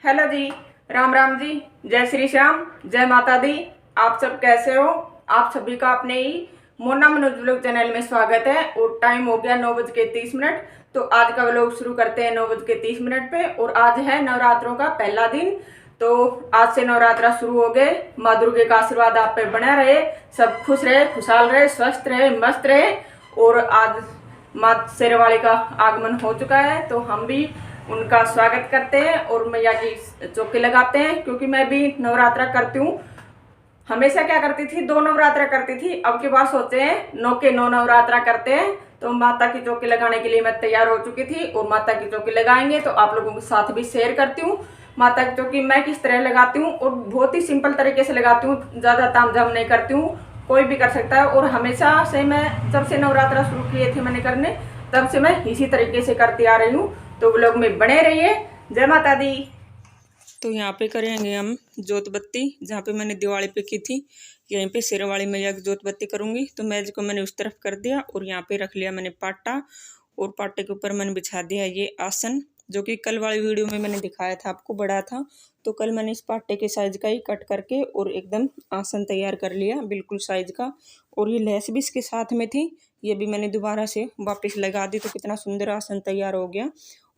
Hello जी। राम राम जी। जय श्री श्याम, जय माता दी। आप सब कैसे हो? आप सभी का अपने ही मोना मनोज व्लॉग चैनल में स्वागत है। और टाइम हो गया 9:30। तो आज का व्लॉग शुरू करते हैं 9:30 पे। और आज है नवरात्रों का पहला दिन। तो आज से नवरात्रा शुरू हो गए। माँ दुर्गे का आशीर्वाद आप पे बना रहे, सब खुश रहे, खुशहाल रहे, स्वस्थ रहे, मस्त रहे। और आज माँ शेरवाली का आगमन हो चुका है, तो हम भी उनका स्वागत करते हैं और मैया की चौकी लगाते हैं। क्योंकि मैं भी नवरात्रा करती हूँ। हमेशा क्या करती थी, 2 नवरात्रा करती थी। अब के बाद सोचे हैं 9 के 9 नवरात्रा करते हैं। तो माता की चौकी लगाने के लिए मैं तैयार हो चुकी थी और माता की चौकी लगाएंगे तो आप लोगों के साथ भी शेयर करती हूँ माता की चौकी मैं किस तरह लगाती हूँ। और बहुत ही सिंपल तरीके से लगाती हूँ, ज़्यादा तामझाम नहीं करती हूँ, कोई भी कर सकता है। और हमेशा से मैं जब से नवरात्रा शुरू किए थे मैंने करने, तब से मैं इसी तरीके से करती आ रही हूँ। तो व्लॉग में बने रहिए। जय माता दी। तो यहाँ पे करेंगे हम जोत बत्ती, जहाँ पे मैंने दिवाली पे की थी यहीं पे शेरवाली मैया की जोत बत्ती करूंगी। तो मेज को मैंने उस तरफ कर दिया और यहाँ पे रख लिया मैंने पाटा, और पाटे के ऊपर मैंने बिछा दिया ये आसन, जो कि कल वाली वीडियो में मैंने दिखाया था आपको, बड़ा था। तो कल मैंने इस पाटे के साइज का ही कट करके और एकदम आसन तैयार कर लिया बिल्कुल साइज का। और ये लैस भी इसके साथ में थी, ये भी मैंने दोबारा से वापस लगा दी। तो कितना सुंदर आसन तैयार हो गया।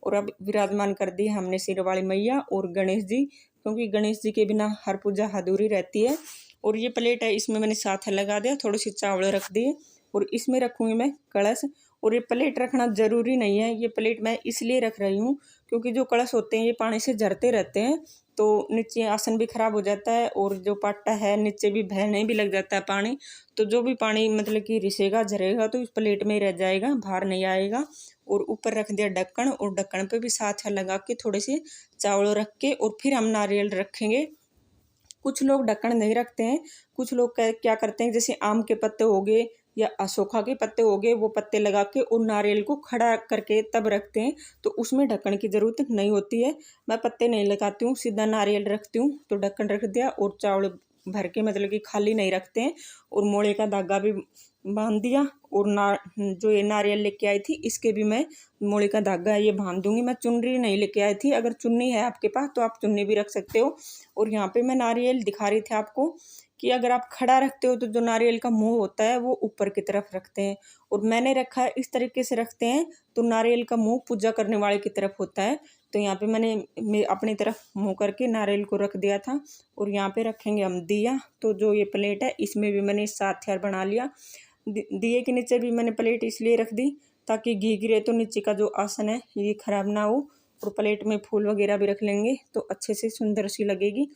और अब विराजमान कर दी हमने शेरवाली मैया और गणेश जी, क्योंकि गणेश जी के बिना हर पूजा अधूरी रहती है। और ये प्लेट है, इसमें मैंने साथ लगा दिया, थोड़ी सी चावल रख दिए और इसमें रखूँगी मैं कलश। और ये प्लेट रखना ज़रूरी नहीं है, ये प्लेट मैं इसलिए रख रही हूँ क्योंकि जो कलश होते हैं ये पानी से झरते रहते हैं, तो नीचे आसन भी खराब हो जाता है और जो पाटा है नीचे भी बहने भी लग जाता है पानी। तो जो भी पानी मतलब कि रिसेगा झरेगा तो इस प्लेट में ही रह जाएगा, बाहर नहीं आएगा। और ऊपर रख दिया ढक्कन, और ढक्कन पे भी साथ लगा के थोड़े से चावल रख के और फिर हम नारियल रखेंगे। कुछ लोग ढक्कन नहीं रखते हैं, कुछ लोग क्या करते हैं, जैसे आम के पत्ते हो गए या अशोका के पत्ते हो गए, वो पत्ते लगा के और नारियल को खड़ा करके तब रखते हैं, तो उसमें ढक्कन की ज़रूरत नहीं होती है। मैं पत्ते नहीं लगाती हूँ, सीधा नारियल रखती हूँ। तो ढक्कन रख दिया और चावल भर के मतलब कि खाली नहीं रखते हैं। और मोड़े का धागा भी बांध दिया। और जो ये नारियल लेके आई थी इसके भी मैं मोड़े का धागा ये बांध दूंगी। मैं चुनरी नहीं लेके आई थी, अगर चुन्नी है आपके पास तो आप चुन्नी भी रख सकते हो। और यहाँ पे मैं नारियल दिखा रही थी आपको कि अगर आप खड़ा रखते हो तो जो नारियल का मुंह होता है वो ऊपर की तरफ रखते हैं, और मैंने रखा है इस तरीके से रखते हैं तो नारियल का मुंह पूजा करने वाले की तरफ होता है। तो यहाँ पे मैंने अपनी तरफ मुंह करके नारियल को रख दिया था। और यहाँ पे रखेंगे हम दिया। तो जो ये प्लेट है इसमें भी मैंने 7 थैर बना लिया। दिए के नीचे भी मैंने प्लेट इसलिए रख दी ताकि घी गिरे तो नीचे का जो आसन है ये खराब ना हो। और प्लेट में फूल वगैरह भी रख लेंगे तो अच्छे से सुंदर सी लगेगी।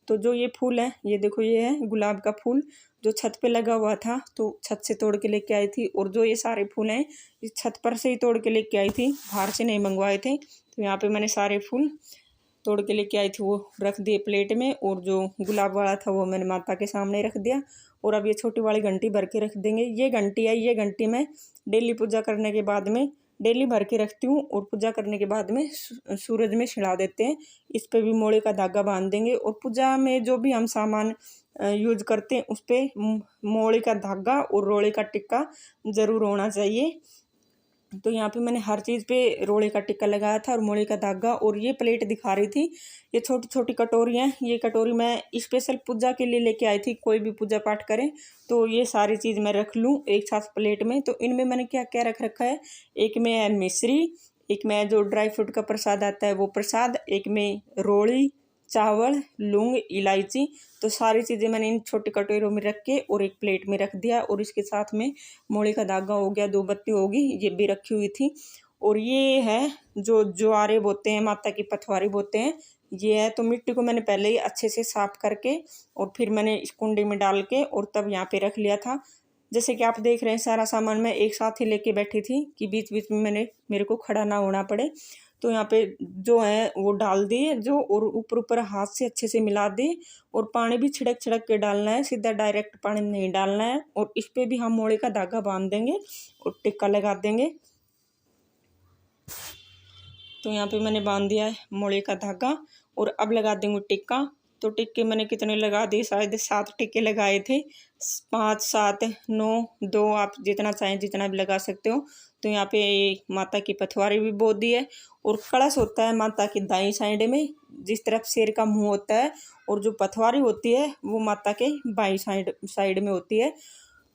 तो जो ये फूल है ये देखो, ये है गुलाब का फूल जो छत पे लगा हुआ था, तो छत से तोड़ के लेके आई थी। और जो ये सारे फूल हैं इस छत पर से ही तोड़ के लेके आई थी, बाहर से नहीं मंगवाए थे। तो यहाँ पे मैंने सारे फूल तोड़ के लेके आई थी, वो रख दिए प्लेट में। और जो गुलाब वाला था वो मैंने माता के सामने रख दिया। और अब ये छोटी वाली घंटी भर के रख देंगे। ये घंटी है, ये घंटी मैं डेली पूजा करने के बाद में डेली भर के रखती हूँ। और पूजा करने के बाद में सूरज में छिड़ा देते हैं। इस पे भी मोड़े का धागा बांध देंगे। और पूजा में जो भी हम सामान यूज करते हैं उस पर मोड़े का धागा और रोड़े का टिक्का ज़रूर होना चाहिए। तो यहाँ पे मैंने हर चीज़ पे रोड़े का टिक्का लगाया था और मोड़े का धागा। और ये प्लेट दिखा रही थी, ये छोटी छोटी कटोरी हैं। ये कटोरी मैं स्पेशल पूजा के लिए लेके आई थी, कोई भी पूजा पाठ करें तो ये सारी चीज़ मैं रख लूँ एक साथ प्लेट में। तो इनमें मैंने क्या क्या रख रखा है, एक में है मिश्री, एक में जो ड्राई फ्रूट का प्रसाद आता है वो प्रसाद, एक में रोड़ी, चावल, लौंग, इलायची। तो सारी चीज़ें मैंने इन छोटी कटोरों में रख के और एक प्लेट में रख दिया। और इसके साथ में मोड़े का धागा हो गया, 2 बत्ती होगी, ये भी रखी हुई थी। और ये है जो ज्वारे बोते हैं, माता की पथवारी बोते हैं, ये है। तो मिट्टी को मैंने पहले ही अच्छे से साफ करके और फिर मैंने इस कुंडे में डाल के और तब यहाँ पे रख लिया था। जैसे कि आप देख रहे हैं सारा सामान मैं एक साथ ही लेके बैठी थी कि बीच बीच में मेरे को खड़ा ना होना पड़े। तो यहाँ पे जो है वो डाल दिए जो, और ऊपर ऊपर हाथ से अच्छे से मिला दिए। और पानी भी छिड़क छिड़क के डालना है, सीधा डायरेक्ट पानी नहीं डालना है। और इस पे भी हम मोड़े का धागा बांध देंगे और टिक्का लगा देंगे। तो यहाँ पे मैंने बांध दिया है मोड़े का धागा और अब लगा देंगे टिक्का। तो टिक्के मैंने कितने लगा दिए, शायद 7 टिक्के लगाए थे, 5, 7, 9, 2, आप जितना चाहें जितना भी लगा सकते हो। तो यहाँ पे माता की पथवारी भी बो दी है। और कलश होता है माता की दाईं साइड में, जिस तरफ शेर का मुंह होता है और जो पथवारी होती है वो माता के बाईं साइड में होती है।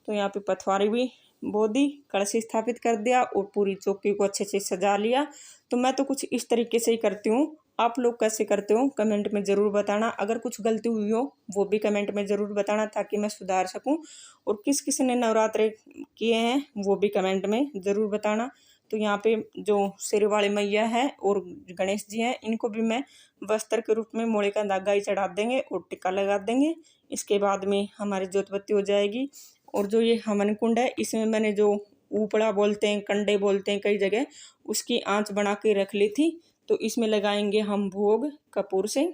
तो यहाँ पे पथवारी भी बो दी, कलश स्थापित कर दिया और पूरी चौकी को अच्छे से सजा लिया। तो मैं तो कुछ इस तरीके से ही करती हूँ, आप लोग कैसे करते हो कमेंट में ज़रूर बताना। अगर कुछ गलती हुई हो वो भी कमेंट में ज़रूर बताना ताकि मैं सुधार सकूं। और किस किस ने नवरात्रे किए हैं वो भी कमेंट में ज़रूर बताना। तो यहाँ पे जो शेर वाली मैया है और गणेश जी हैं, इनको भी मैं वस्त्र के रूप में मोड़े का धागा ही चढ़ा देंगे और टिक्का लगा देंगे। इसके बाद में हमारी जोतबत्ती हो जाएगी। और जो ये हवन कुंड है, इसमें मैंने जो ऊपड़ा बोलते हैं, कंडे बोलते हैं कई जगह, उसकी आँच बना के रख ली थी। तो इसमें लगाएंगे हम भोग कपूर से।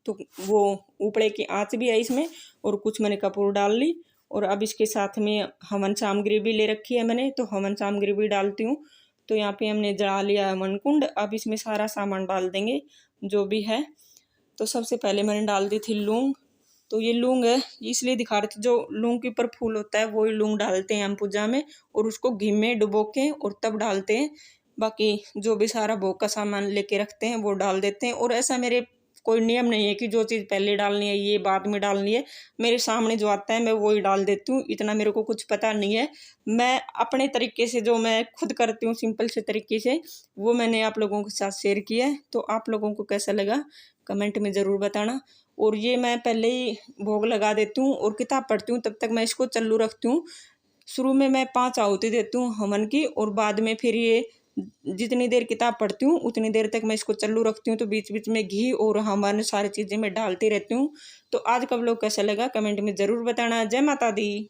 तो वो ऊपड़े की आँच भी है इसमें और कुछ मैंने कपूर डाल ली। और अब इसके साथ में हवन सामग्री भी ले रखी है मैंने, तो हवन सामग्री भी डालती हूँ। तो यहाँ पे हमने जला लिया हवन कुंड। अब इसमें सारा सामान डाल देंगे जो भी है। तो सबसे पहले मैंने डाल दी थी लौंग। तो ये लौंग है, इसलिए दिखा रहे थे, जो लौंग के ऊपर फूल होता है वही लौंग डालते हैं हम पूजा में और उसको घी में डुबो के और तब डालते हैं। बाकी जो भी सारा भोग का सामान लेके रखते हैं वो डाल देते हैं। और ऐसा मेरे कोई नियम नहीं है कि जो चीज़ पहले डालनी है ये बाद में डालनी है। मेरे सामने जो आता है मैं वही डाल देती हूँ, इतना मेरे को कुछ पता नहीं है। मैं अपने तरीके से जो मैं खुद करती हूँ सिंपल से तरीके से, वो मैंने आप लोगों के साथ शेयर किया है। तो आप लोगों को कैसा लगा कमेंट में ज़रूर बताना। और ये मैं पहले ही भोग लगा देती हूँ और किताब पढ़ती हूँ, तब तक मैं इसको चालू रखती हूँ। शुरू में मैं 5 आहुति देती हूँ हवन की और बाद में फिर ये जितनी देर किताब पढ़ती हूँ उतनी देर तक मैं इसको चालू रखती हूँ। तो बीच बीच में घी और हवन सारी चीज़ें मैं डालती रहती हूँ। तो आज का व्लॉग कैसा लगा कमेंट में ज़रूर बताना। जय माता दी।